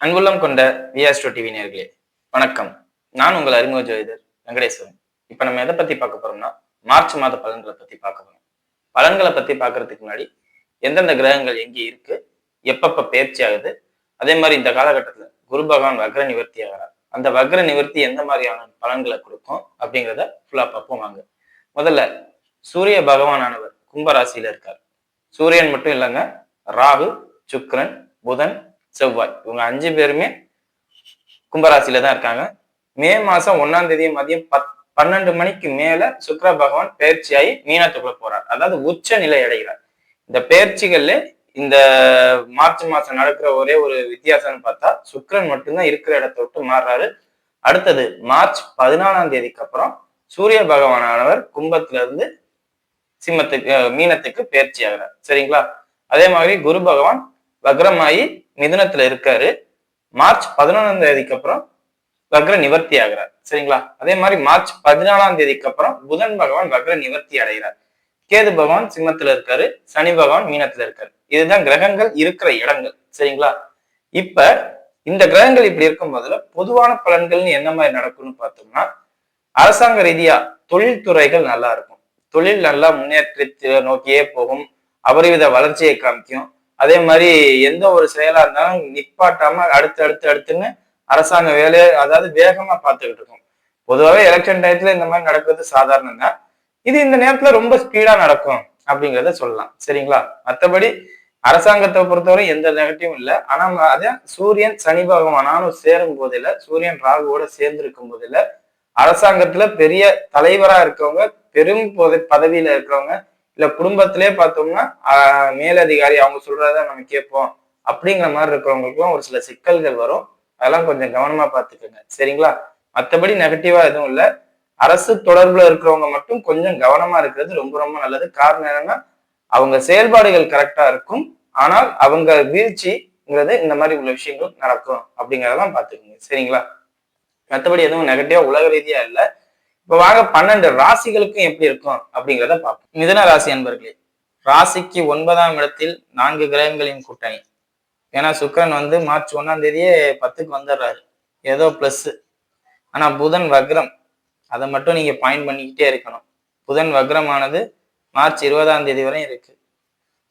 அன்புள்ளம் கொண்ட விஆஸ்ட்ரோ டிவி நேர்களே வணக்கம். நான் உங்கள் அறிமுக ஜோதிடர் வெங்கடேஸ்வரன். இப்ப நம்ம எதை பத்தி பார்க்க போறோம்னா மார்ச் மாத பலன்களை பத்தி பார்க்க போறோம். பலன்களை பத்தி பார்க்கறதுக்கு முன்னாடி எந்தெந்த கிரகங்கள் எங்கே இருக்கு, எப்பப்ப பயிற்சி ஆகுது, அதே மாதிரி இந்த காலகட்டத்துல குரு பகவான் வக்ர நிவர்த்தி ஆகிறார். அந்த வக்ர நிவர்த்தி எந்த மாதிரியான பலன்களை கொடுக்கும் அப்படிங்கிறத ஃபுல்லா பார்ப்போம் வாங்க. முதல்ல சூரிய பகவானானவர் கும்பராசியில இருக்கார். சூரியன் மட்டும் இல்லைங்க, ராகு, சுக்கிரன், புதன், செவ்வாய் இவங்க 5 பேருமே கும்பராசியில தான் இருக்காங்க. மே மாசம் 1ஆம் தேதி மதியம் 12 மணிக்கு மேல சுக்கிர பகவான் பயிற்சியாகி மீனத்துக்குள்ள போறார். அதாவது உச்ச நிலை அடைகிறார். இந்த பயிற்சிகள்ல இந்த மார்ச் மாசம் நடக்கிற ஒரே ஒரு வித்தியாசம்னு பார்த்தா சுக்கிரன் மட்டும்தான் இருக்கிற இடத்தை விட்டு மாறுறாரு. அடுத்தது மார்ச் 14ஆம் தேதிக்கு அப்புறம் சூரிய பகவானானவர் கும்பத்துல இருந்து மீனத்துக்கு பயிற்சி ஆகிறார். சரிங்களா? அதே மாதிரி குரு பகவான் வக்ரமாயி மிதுனத்துல இருக்காரு. மார்ச் 11ஆம் தேதிக்கு அப்புறம் வக்ர நிவர்த்தி ஆகிறார். சரிங்களா? அதே மாதிரி மார்ச் 14ஆம் தேதிக்கு அப்புறம் புதன் பகவான் வக்ர நிவர்த்தி அடைகிறார். கேது பகவான் சிம்மத்துல இருக்காரு, சனி பகவான் மீனத்துல இருக்காரு. இதுதான் கிரகங்கள் இருக்கிற இடங்கள். சரிங்களா? இப்ப இந்த கிரகங்கள் இப்படி இருக்கும் போதுல பொதுவான பலன்கள்னு என்ன மாதிரி நடக்கும்னு பார்த்தோம்னா, அரசாங்க ரீதியா தொழில்துறைகள் நல்லா இருக்கும். தொழில் நல்லா முன்னேற்றத்தை நோக்கியே போகும், அபரிவித வளர்ச்சியை காமிக்கும். அதே மாதிரி எந்த ஒரு செயலா இருந்தாலும் நிப்பாட்டாம அடுத்துன்னு அரசாங்க வேலையை அதாவது வேகமா பார்த்துக்கிட்டு இருக்கும். பொதுவாகவே எலெக்ஷன் டயத்துல இந்த மாதிரி நடக்கிறது சாதாரணம் தான். இது இந்த நேரத்துல ரொம்ப ஸ்பீடா நடக்கும் அப்படிங்கிறத சொல்லலாம். சரிங்களா? மற்றபடி அரசாங்கத்தை பொறுத்தவரை எந்த நெகட்டிவும் இல்லை. ஆனா அதே சூரியன் சனி பகவானாலும் சேரும் போதில்லை, சூரியன் ராகுவோட சேர்ந்து இருக்கும் போதில்லை, அரசாங்கத்துல பெரிய தலைவரா இருக்கவங்க, பெரும் பதவியில இருக்கிறவங்க, இல்ல குடும்பத்திலே பார்த்தோம்னா மேலதிகாரி அவங்க சொல்றத நம்ம கேட்போம் அப்படிங்கிற மாதிரி இருக்கிறவங்களுக்கும் ஒரு சில சிக்கல்கள் வரும். அதெல்லாம் கொஞ்சம் கவனமா பார்த்துக்கோங்க. சரிங்களா? மற்றபடி நெகட்டிவா எதுவும் இல்லை. அரசு தொடர்புல இருக்கிறவங்க மட்டும் கொஞ்சம் கவனமா இருக்கிறது ரொம்ப ரொம்ப நல்லது. காரணம் என்னன்னா, அவங்க செயல்பாடுகள் கரெக்டா இருக்கும், ஆனால் அவங்க வீழ்ச்சிங்கிறது இந்த மாதிரி உள்ள விஷயங்கள் நடக்கும் அப்படிங்கிறதெல்லாம் பார்த்துக்கோங்க. சரிங்களா? மற்றபடி எதுவும் நெகட்டிவா உலக ரீதியா இல்லை. இப்ப வாங்க 12 ராசிகளுக்கும் எப்படி இருக்கும் அப்படிங்கிறத பார்ப்போம். மிதுன ராசி அன்பர்களே, ராசிக்கு 9ஆம் இடத்தில் 4 கிரகங்களின் கூட்டணி. ஏன்னா சுக்கிரன் வந்து மார்ச் 1ஆம் தேதியே 10க்கு வந்துடுறாரு, ஏதோ பிளஸ். ஆனா புதன் வக்ரம், அதை மட்டும் நீங்க பாயிண்ட் பண்ணிக்கிட்டே இருக்கணும். புதன் வக்ரமானது மார்ச் 20ஆம் தேதி வரையும் இருக்கு.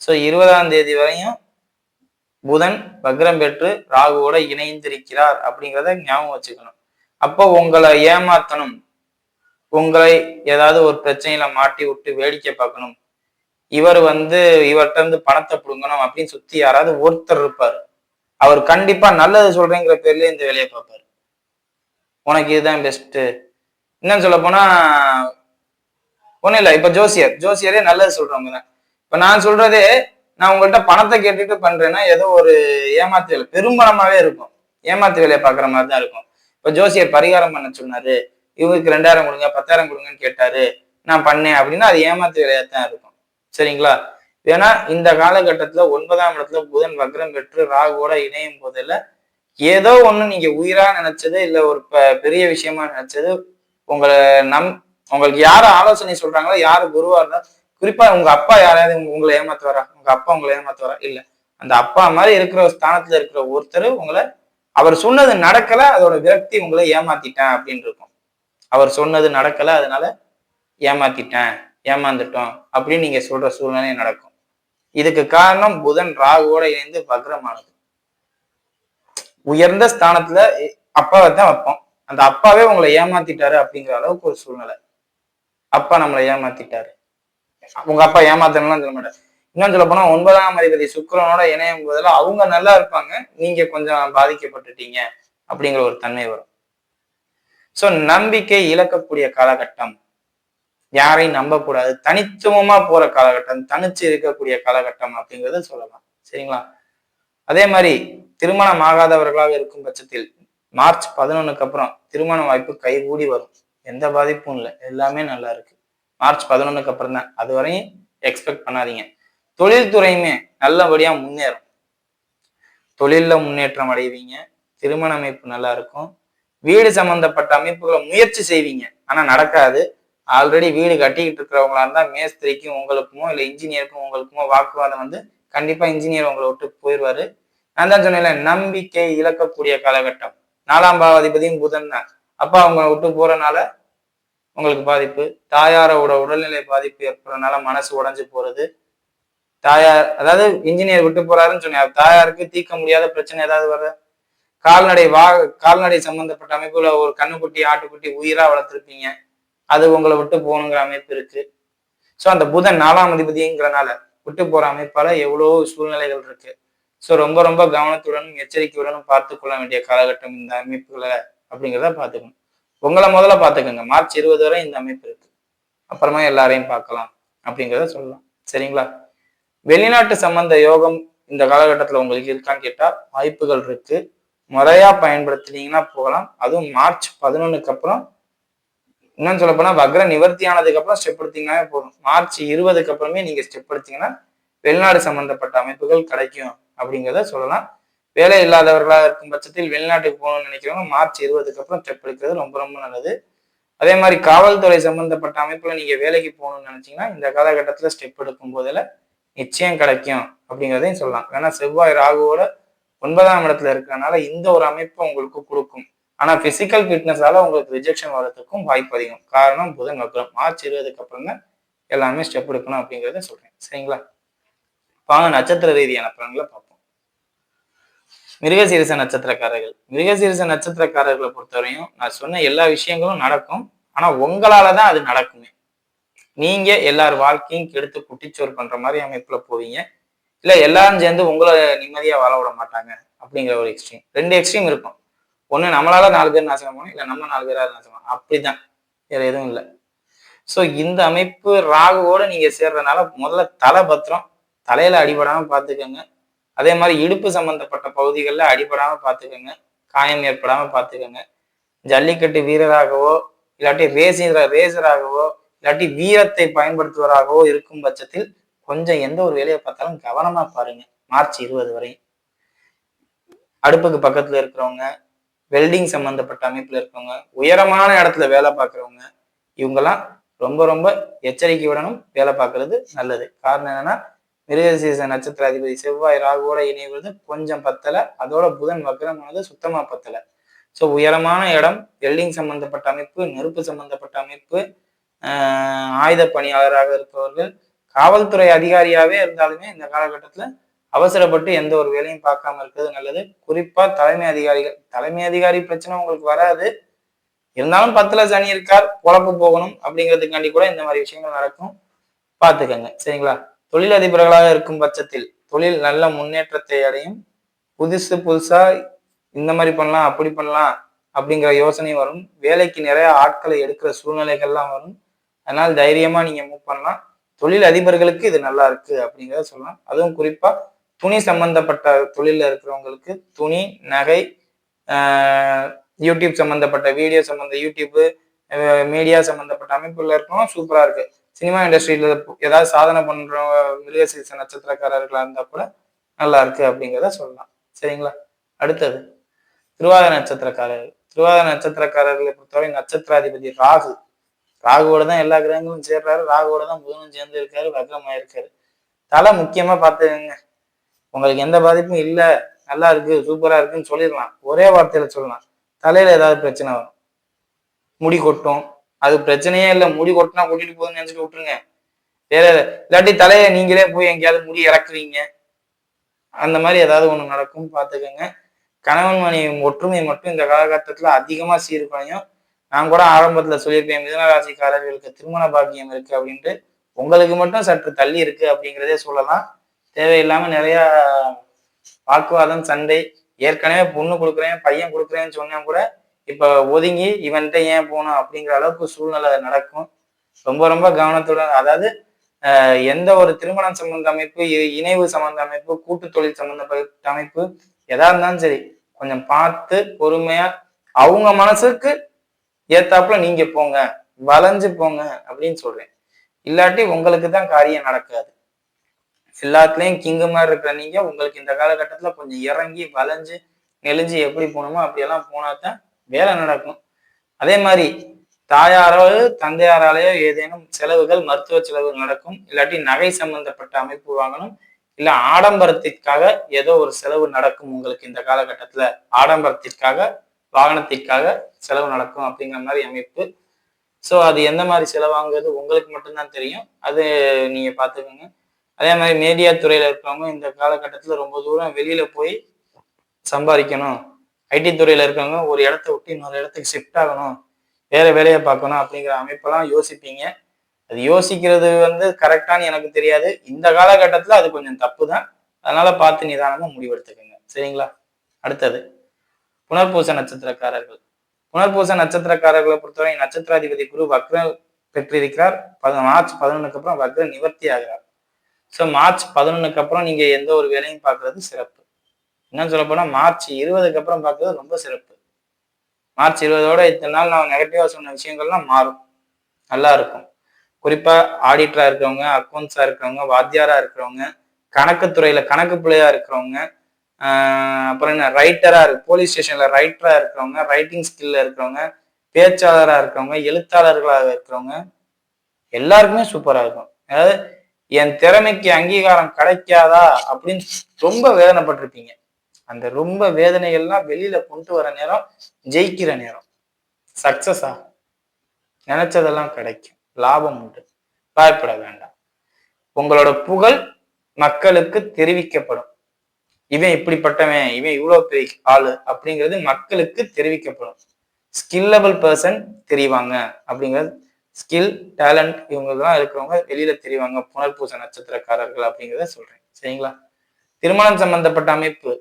ஸோ 20ஆம் தேதி வரையும் புதன் வக்ரம் பெற்று ராகுவோட இணைந்திருக்கிறார் அப்படிங்கிறத ஞாபகம் வச்சுக்கணும். அப்போ உங்களை ஏமாத்தணும், உங்களை ஏதாவது ஒரு பிரச்சனையில மாட்டி விட்டு வேடிக்கை பார்க்கணும், இவர்கிட்ட இருந்து பணத்தை பிடுங்கணும் அப்படின்னு சுத்தி யாராவது ஒருத்தர் இருப்பாரு. அவர் கண்டிப்பா நல்லது சொல்றேங்கிற பேர்ல இந்த வேலையை பார்ப்பாரு. உனக்கு இதுதான் பெஸ்ட். என்னன்னு சொல்ல போனா ஒண்ணும் இல்லை, இப்ப ஜோசியரே நல்லது சொல்றவங்க தான். இப்ப நான் சொல்றதே, நான் உங்கள்கிட்ட பணத்தை கேட்டுட்டு பண்றேன்னா ஏதோ ஒரு ஏமாத்து வேலை, பெரும்பணமாவே இருக்கும், ஏமாத்து வேலையை பாக்குற மாதிரி தான் இருக்கும். இப்ப ஜோசியர் பரிகாரம் பண்ண சொன்னாரு, இவங்களுக்கு 2000 கொடுங்க 10,000 கொடுங்கன்னு கேட்டாரு, நான் பண்ணேன் அப்படின்னா அது ஏமாத்து வேலையா தான் இருக்கும். சரிங்களா? ஏன்னா இந்த காலகட்டத்துல 9ஆம் இடத்துல புதன் வக்ரம் பெற்று ராகுவோட இணையும் போதில் ஏதோ ஒண்ணு நீங்க உயிரா நினைச்சது, இல்ல ஒரு பெரிய விஷயமா நினைச்சது, உங்களை உங்களுக்கு யாரு ஆலோசனை சொல்றாங்களோ, யாரு குருவா இருந்தா, குறிப்பா உங்க அப்பா யாராவது உங்களை ஏமாத்துவாரா? உங்க அப்பா உங்களை ஏமாத்துவாரா? இல்ல. அந்த அப்பா மாதிரி இருக்கிற ஒரு ஸ்தானத்துல இருக்கிற ஒருத்தர் உங்களை, அவர் சொன்னது நடக்கல, அதோட விரக்தி உங்களை ஏமாத்திட்டேன் அப்படின்னு இருக்கும். அவர் சொன்னது நடக்கல, அதனால ஏமாத்திட்டேன், ஏமாந்துட்டோம் அப்படின்னு நீங்க சொல்ற சூழ்நிலை நடக்கும். இதுக்கு காரணம் புதன் ராகுவோட இணைந்து வக்ரமானது. உயர்ந்த ஸ்தானத்துல அப்பாவை தான் வைப்போம், அந்த அப்பாவே உங்களை ஏமாத்திட்டாரு அப்படிங்கிற அளவுக்கு ஒரு சூழ்நிலை. அப்பா நம்மளை ஏமாத்திட்டாரு, உங்க அப்பா ஏமாத்தணும்லாம் சொல்ல மாட்டாரு. இன்னும் சொல்ல போனா 9ஆம் அதிபதி சுக்கிரனோட இணையும் போதெல்லாம் அவங்க நல்லா இருப்பாங்க, நீங்க கொஞ்சம் பாதிக்கப்பட்டுட்டீங்க அப்படிங்கிற ஒரு தன்மை வரும். சோ நம்பிக்கை இழக்கக்கூடிய காலகட்டம், யாரையும் நம்பக்கூடாது, தனித்துவமா போற காலகட்டம், தனிச்சு இருக்கக்கூடிய காலகட்டம் அப்படிங்கிறத சொல்லலாம். சரிங்களா? அதே மாதிரி திருமணம் ஆகாதவர்களாக இருக்கும் பட்சத்தில் மார்ச் 11க்கு அப்புறம் திருமண வாய்ப்பு கைகூடி வரும். எந்த பாதிப்பும் இல்லை, எல்லாமே நல்லா இருக்கு. மார்ச் 11க்கு அப்புறம் தான், அது வரையும் எக்ஸ்பெக்ட் பண்ணாதீங்க. தொழில்துறையுமே நல்லபடியா முன்னேறும், தொழில்ல முன்னேற்றம் அடைவீங்க, திருமண அமைப்பு நல்லா இருக்கும். வீடு சம்பந்தப்பட்ட அமைப்புகளை முயற்சி செய்வீங்க, ஆனா நடக்காது. ஆல்ரெடி வீடு கட்டிக்கிட்டு இருக்கிறவங்களா இருந்தா மேஸ்திரிக்கும் உங்களுக்குமோ இல்லை இன்ஜினியருக்கும் உங்களுக்குமோ வாக்குவாதம் வந்து கண்டிப்பா இன்ஜினியர் உங்களை விட்டு போயிடுவாரு. நான் தான் சொன்னேன்ல, நம்பிக்கை இழக்கக்கூடிய காலகட்டம். 4ஆம் பாவாதிபதியும் புதன் தான். அப்ப அவங்க விட்டு போறனால உங்களுக்கு பாதிப்பு. தாயாரோட உடல்நிலை பாதிப்பு ஏற்படுறதுனால மனசு உடைஞ்சு போறது. தாயார் அதாவது இன்ஜினியர் விட்டு போறாருன்னு சொன்னேன். தாயாருக்கு தீர்க்க முடியாத பிரச்சனை ஏதாவது வர கால்நடை கால்நடை சம்பந்தப்பட்ட அமைப்புல ஒரு கண்ணுக்குட்டி ஆட்டுக்குட்டி உயிரா வளர்த்துருப்பீங்க, அது உங்களை விட்டு போகணுங்கிற அமைப்பு இருக்கு. சோ அந்த புதன் 4ஆம் அதிபதிங்கிறனால விட்டு போற அமைப்பால எவ்வளவோ சூழ்நிலைகள் இருக்கு. சோ ரொம்ப ரொம்ப கவனத்துடனும் எச்சரிக்கையுடனும் பார்த்து கொள்ள வேண்டிய காலகட்டம் இந்த அமைப்புகளை அப்படிங்கிறத பாத்துக்கணும். உங்களை முதல்ல பாத்துக்கோங்க. மார்ச் 20 வரை இந்த அமைப்பு இருக்கு. அப்புறமா எல்லாரையும் பார்க்கலாம் அப்படிங்கிறத சொல்லலாம். சரிங்களா? வெளிநாட்டு சம்பந்த யோகம் இந்த காலகட்டத்துல உங்களுக்கு இருக்கான்னு கேட்டா வாய்ப்புகள் இருக்கு. முறையா பயன்படுத்தினீங்கன்னா போகலாம். அதுவும் மார்ச் 11க்கு அப்புறம், இன்னும் சொல்ல போனா வக்ர நிவர்த்தி ஆனதுக்கு அப்புறம் ஸ்டெப் எடுத்தீங்கன்னா போதும். மார்ச் 20க்கு அப்புறமே நீங்க ஸ்டெப் எடுத்தீங்கன்னா வெளிநாடு சம்பந்தப்பட்ட அமைப்புகள் கிடைக்கும் அப்படிங்கிறத சொல்லலாம். வேலை இல்லாதவர்களா இருக்கும் பட்சத்தில் வெளிநாட்டுக்கு போகணும்னு நினைக்கிறவங்க மார்ச் 20க்கு அப்புறம் ஸ்டெப் எடுக்கிறது ரொம்ப ரொம்ப நல்லது. அதே மாதிரி காவல்துறை சம்பந்தப்பட்ட அமைப்புல நீங்க வேலைக்கு போகணும்னு நினைச்சீங்கன்னா இந்த காலகட்டத்துல ஸ்டெப் எடுக்கும் போதுல நிச்சயம் கிடைக்கும் அப்படிங்கிறதையும் சொல்லலாம். ஏன்னா செவ்வாய் ராகுவோட 9ஆம் இடத்துல இருக்கிறதுனால இந்த ஒரு அமைப்பை உங்களுக்கு கொடுக்கும். ஆனா பிசிக்கல் ஃபிட்னஸால உங்களுக்கு ரிஜெக்ஷன் வர்றதுக்கும் வாய்ப்பு அதிகம். காரணம் புதன் வக்ரம். மார்ச் 20க்கு அப்புறம் தான் எல்லாமே ஸ்டெப் எடுக்கணும் அப்படிங்கிறத சொல்றேன். சரிங்களா? வாங்க நட்சத்திர ரீதியான பலன்களை பார்ப்போம். மிருகசீரிச நட்சத்திரக்காரர்கள். மிருகசீரிச நட்சத்திரக்காரர்களை பொறுத்தவரையும் நான் சொன்ன எல்லா விஷயங்களும் நடக்கும். ஆனா உங்களாலதான் அது நடக்குமே. நீங்க எல்லார் வாழ்க்கையும் கெடுத்து குட்டிச்சோறு பண்ற மாதிரி அமைப்புல போவீங்க. இல்ல எல்லாரும் சேர்ந்து உங்களை நிம்மதியா வாழ விட மாட்டாங்க அப்படிங்கிற ஒரு எக்ஸ்ட்ரீம். 2 எக்ஸ்ட்ரீம் இருக்கும். ஒண்ணு நம்மளால 4 பேர் நாசம் பண்ணணும், இல்ல நம்ம 4 பேராவது நாசம் பண்ணணும். அப்படிதான், வேற எதுவும் இல்லை. சோ இந்த அமைப்பு ராகுவோட நீங்க சேர்றதுனால முதல்ல தலை பத்திரம், தலையில அடிபடாம பாத்துக்கோங்க. அதே மாதிரி இடுப்பு சம்பந்தப்பட்ட பகுதிகளில் அடிபடாம பாத்துக்கோங்க, காயம் ஏற்படாம பாத்துக்கோங்க. ஜல்லிக்கட்டு வீரராகவோ இல்லாட்டி ரேசராகவோ இல்லாட்டி வீரத்தை பயன்படுத்துவராகவோ இருக்கும் பட்சத்தில் கொஞ்சம் எந்த ஒரு வேலையை பார்த்தாலும் கவனமா பாருங்க. மார்ச் 20 வரை அடுப்புக்கு பக்கத்துல இருக்கிறவங்க, வெல்டிங் சம்பந்தப்பட்ட அமைப்புல இருக்கிறவங்க, உயரமான இடத்துல வேலை பார்க்குறவங்க, இவங்கெல்லாம் ரொம்ப ரொம்ப எச்சரிக்கையுடனும் வேலை பார்க்கறது நல்லது. காரணம் என்னன்னா மிருகசீரிஷ நட்சத்திர அதிபதி செவ்வாய் ராகுவோட இணைவது கொஞ்சம் பத்தலை, அதோட புதன் வக்ரமானது சுத்தமா பத்தலை. ஸோ உயரமான இடம், வெல்டிங் சம்பந்தப்பட்ட அமைப்பு, நெருப்பு சம்பந்தப்பட்ட அமைப்பு, ஆயுத பணியாளராக இருப்பவர்கள், காவல்துறை அதிகாரியாவே இருந்தாலுமே இந்த காலகட்டத்துல அவசரப்பட்டு எந்த ஒரு வேலையும் பார்க்காம இருக்கிறது நல்லது. குறிப்பா தலைமை அதிகாரி பிரச்சனை உங்களுக்கு வராது, இருந்தாலும் 10ல சனி இருக்கார், குழப்பு போகணும் அப்படிங்கிறதுக்காண்டி கூட இந்த மாதிரி விஷயங்கள் நடக்கும், பார்த்துக்கங்க. சரிங்களா? தொழிலதிபர்களாக இருக்கும் பட்சத்தில் தொழில் நல்ல முன்னேற்றத்தை அடையும். புதுசா இந்த மாதிரி பண்ணலாம் அப்படி பண்ணலாம் அப்படிங்கிற யோசனை வரும். வேலைக்கு நிறைய ஆட்களை எடுக்கிற சூழ்நிலைகள்லாம் வரும். அதனால தைரியமா நீங்க மூவ் பண்ணலாம். தொழில் அதிபர்களுக்கு இது நல்லா இருக்கு அப்படிங்கிறத சொல்லலாம். அதுவும் குறிப்பா துணி சம்பந்தப்பட்ட தொழில இருக்கிறவங்களுக்கு துணி, நகை, யூடியூப் சம்பந்தப்பட்ட வீடியோ யூடியூப் மீடியா சம்பந்தப்பட்ட அமைப்புல இருக்கணும், சூப்பரா இருக்கு. சினிமா இண்டஸ்ட்ரியில ஏதாவது சாதனை பண்ற மிருகசீரிஷ நட்சத்திரக்காரர்களா இருந்தா கூட நல்லா இருக்கு அப்படிங்கிறத சொல்லலாம். சரிங்களா? அடுத்தது திருவாதிரை நட்சத்திரக்காரர்கள். திருவாதிரை நட்சத்திரக்காரர்களை பொறுத்தவரை நட்சத்திராதிபதி ராகு. ராகுவோட தான் எல்லா கிரகங்களும் சேர்றாரு, ராகுவோட தான் புதனும் சேர்ந்து இருக்காரு, வக்ரமாயிருக்காரு. தலை முக்கியமா பார்த்துக்கங்க. உங்களுக்கு எந்த பாதிப்பும் இல்லை, நல்லா இருக்கு, சூப்பரா இருக்குன்னு சொல்லிடலாம், ஒரே வார்த்தையில சொல்லலாம். தலையில ஏதாவது பிரச்சனை வரும், முடி கொட்டும். அது பிரச்சனையே இல்லை, முடி கொட்டினா கூட்டிட்டு போகுதுன்னு நினைச்சிட்டு விட்டுருங்க. வேற இல்லாட்டி தலையை நீங்களே போய் எங்கேயாவது முடி இறக்குவீங்க, அந்த மாதிரி ஏதாவது ஒண்ணு நடக்கும், பார்த்துக்கோங்க. கணவன் மனைவி ஒற்றுமை மட்டும் இந்த காலகட்டத்துல அதிகமா சீர்குலையும். நான் கூட ஆரம்பத்துல சொல்லியிருப்பேன், மிதுனராசிக்காரர்களுக்கு திருமண பாக்கியம் இருக்கு அப்படின்ட்டு. உங்களுக்கு மட்டும் சற்று தள்ளி இருக்கு அப்படிங்கிறதே சொல்லலாம். தேவையில்லாம நிறைய வாக்குவாதம், சண்டை. ஏற்கனவே பொண்ணு கொடுக்குறேன், பையன் கொடுக்குறேன்னு சொன்னா கூட இப்ப ஒதுங்கி இவன்கிட்ட ஏன் போகணும் அப்படிங்கிற அளவுக்கு சூழ்நிலை நடக்கும். ரொம்ப ரொம்ப கவனத்துடன், அதாவது எந்த ஒரு திருமணம் சம்பந்த அமைப்பு, இணைவு சம்பந்த அமைப்பு, கூட்டு தொழில் சம்பந்தப்பட்ட அமைப்பு எதா இருந்தாலும் சரி, கொஞ்சம் பார்த்து பொறுமையா அவங்க மனசுக்கு ஏத்தாப்புல நீங்க போங்க, வளைஞ்சு போங்க அப்படின்னு சொல்றேன். இல்லாட்டி உங்களுக்கு தான் காரியம் நடக்காது. எல்லாத்துலயும் கிங்கு மாதிரி இருக்கிற நீங்க உங்களுக்கு இந்த காலகட்டத்துல கொஞ்சம் இறங்கி வளைஞ்சு நெளிஞ்சு எப்படி போகணுமோ அப்படியெல்லாம் போனாதான் வேலை நடக்கும். அதே மாதிரி தாயாராலோ தந்தையாராலேயோ ஏதேனும் செலவுகள், மருத்துவ செலவுகள் நடக்கும். இல்லாட்டி நகை சம்பந்தப்பட்ட அமைப்பு வாங்கணும், இல்ல ஆடம்பரத்திற்காக ஏதோ ஒரு செலவு நடக்கும் உங்களுக்கு இந்த காலகட்டத்துல, ஆடம்பரத்திற்காக வாகனத்திற்காக செலவு நடக்கும் அப்படிங்கிற மாதிரி அமைப்பு. ஸோ அது எந்த மாதிரி செலவாங்கிறது உங்களுக்கு மட்டும்தான் தெரியும். அது நீங்க பார்த்துக்கோங்க. அதே மாதிரி மீடியா துறையில இருக்கிறவங்க இந்த காலகட்டத்துல ரொம்ப தூரம் வெளியில போய் சம்பாதிக்கணும். ஐடி துறையில இருக்கவங்க ஒரு இடத்த விட்டு இன்னொரு இடத்துக்கு ஷிஃப்ட் ஆகணும், வேற வேலையை பார்க்கணும் அப்படிங்கிற அமைப்பெல்லாம் யோசிப்பீங்க. அது யோசிக்கிறது கரெக்டான்னு எனக்கு தெரியாது. இந்த காலகட்டத்துல அது கொஞ்சம் தப்பு தான். அதனால பார்த்து நிதானமா முடிவெடுத்துக்கோங்க. சரிங்களா? அடுத்தது புனர்பூச நட்சத்திரக்காரர்கள். புனர்பூச நட்சத்திரக்காரர்களை பொறுத்தவரை நட்சத்திராதிபதி குரு வக்ரம் பெற்றிருக்கிறார். மார்ச் 11க்கு அப்புறம் வக்ர நிவர்த்தி ஆகிறார். ஸோ மார்ச் 11க்கு அப்புறம் நீங்க எந்த ஒரு வேலையும் பார்க்கறது சிறப்பு. என்ன சொல்ல போனா மார்ச் 20க்கு அப்புறம் பார்க்கறது ரொம்ப சிறப்பு. மார்ச் 20ஓட இத்தனை நாள் நான் நெகட்டிவா சொன்ன விஷயங்கள்லாம் மாறும். நல்லா இருக்கும். குறிப்பா ஆடிட்டரா இருக்கிறவங்க, அக்கௌண்ட்ஸா இருக்கிறவங்க, வாத்தியாரா இருக்கிறவங்க, கணக்கு துறையில கணக்கு பிள்ளையா இருக்கிறவங்க, அப்புறம் என்ன ரைட்டரா இருக்கு, போலீஸ் ஸ்டேஷன்ல ரைட்டரா இருக்கிறவங்க, ரைட்டிங் ஸ்கில்ல இருக்கிறவங்க, பேச்சாளரா இருக்கிறவங்க, எழுத்தாளர்களாக இருக்கிறவங்க, எல்லாருக்குமே சூப்பரா இருக்கும். அதாவது என் திறமைக்கு அங்கீகாரம் கிடைக்காதா அப்படின்னு ரொம்ப வேதனைப்பட்டிருப்பீங்க. அந்த ரொம்ப வேதனைகள்லாம் வெளியில கொண்டு வர நேரம் ஜெயிக்கிற நேரம், சக்சஸ் ஆகும், நினைச்சதெல்லாம் கிடைக்கும், லாபம் உண்டு, பயப்பட வேண்டாம். உங்களோட புகழ் மக்களுக்கு தெரிவிக்கப்படும். இவன் இப்படிப்பட்டவன், இவன் இவ்வளவு பெரிய ஆளு அப்படிங்கிறது மக்களுக்கு தெரிவிக்கப்படும். ஸ்கில்லபிள் பர்சன் தெரிவாங்க அப்படிங்கிறது, ஸ்கில் டேலண்ட் இவங்கெல்லாம் இருக்கிறவங்க வெளியில தெரிவாங்க புனர்பூச நட்சத்திரக்காரர்கள் அப்படிங்கிறத சொல்றேன். சரிங்களா? திருமணம் சம்பந்தப்பட்ட அமைப்பு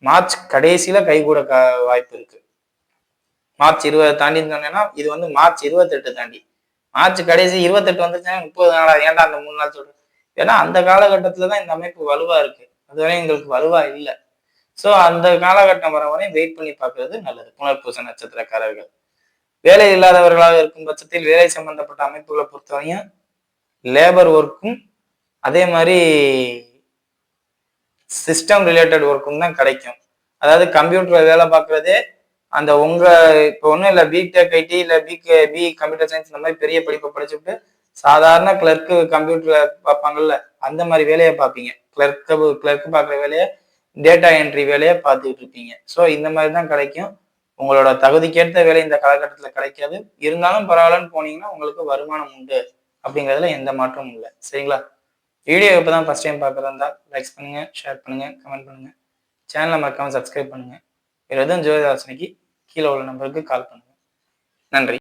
மார்ச் கடைசியில கைகூட வாய்ப்பு இருக்கு. மார்ச் 20 தாண்டி சொன்னேன்னா இது மார்ச் 28 தாண்டி, மார்ச் கடைசி 28 வந்துச்சுன்னா 30 நாளா ஏன்டா அந்த 3 நாள் சொல்றேன். ஏன்னா அந்த காலகட்டத்துலதான் இந்த அமைப்பு வலுவா இருக்கு. அதுவரை எங்களுக்கு வலுவா இல்லை. சோ அந்த காலகட்டம் வர வரையும் வெயிட் பண்ணி பார்க்கறது நல்லது. புனர்பூச நட்சத்திரக்காரர்கள் வேலை இல்லாதவர்களாக இருக்கும் பட்சத்தில் வேலை சம்பந்தப்பட்ட அமைப்புகளை பொறுத்தவரையும் லேபர் ஒர்க்கும் அதே மாதிரி சிஸ்டம் ரிலேட்டட் ஒர்க்கும் தான் கிடைக்கும். அதாவது கம்ப்யூட்டர்ல வேலை பார்க்கறதே அந்த உங்க இப்போ ஒன்றும் இல்லை, பிடெக் ஐடி இல்லை பி கம்ப்யூட்டர் சயின்ஸ் இந்த மாதிரி பெரிய படிப்பை படிச்சுட்டு சாதாரண கிளர்க்கு கம்ப்யூட்டர்ல பார்ப்பாங்கல்ல, அந்த மாதிரி வேலையை பார்ப்பீங்க. கிளர்க்கு பார்க்குற வேலையை, டேட்டா என்ட்ரி வேலையை பார்த்துக்கிட்டு இருப்பீங்க. ஸோ இந்த மாதிரி தான் கிடைக்கும். உங்களோட தகுதிக்கேற்ற வேலை இந்த காலகட்டத்தில் கிடைக்காது. இருந்தாலும் பரவாயில்லன்னு போனீங்கன்னா உங்களுக்கு வருமானம் உண்டு அப்படிங்கிறதுல எந்த மாற்றமும் இல்லை. சரிங்களா? வீடியோ இப்போதான் ஃபர்ஸ்ட் டைம் பார்க்குறதா லைக்ஸ் பண்ணுங்க, ஷேர் பண்ணுங்க, கமெண்ட் பண்ணுங்க, சேனலை மறக்காம சப்ஸ்கிரைப் பண்ணுங்க. வேறு எதுவும் ஜோதிட ஆலோசனைக்கு கீழே உள்ள நம்பருக்கு கால் பண்ணுங்க. நன்றி.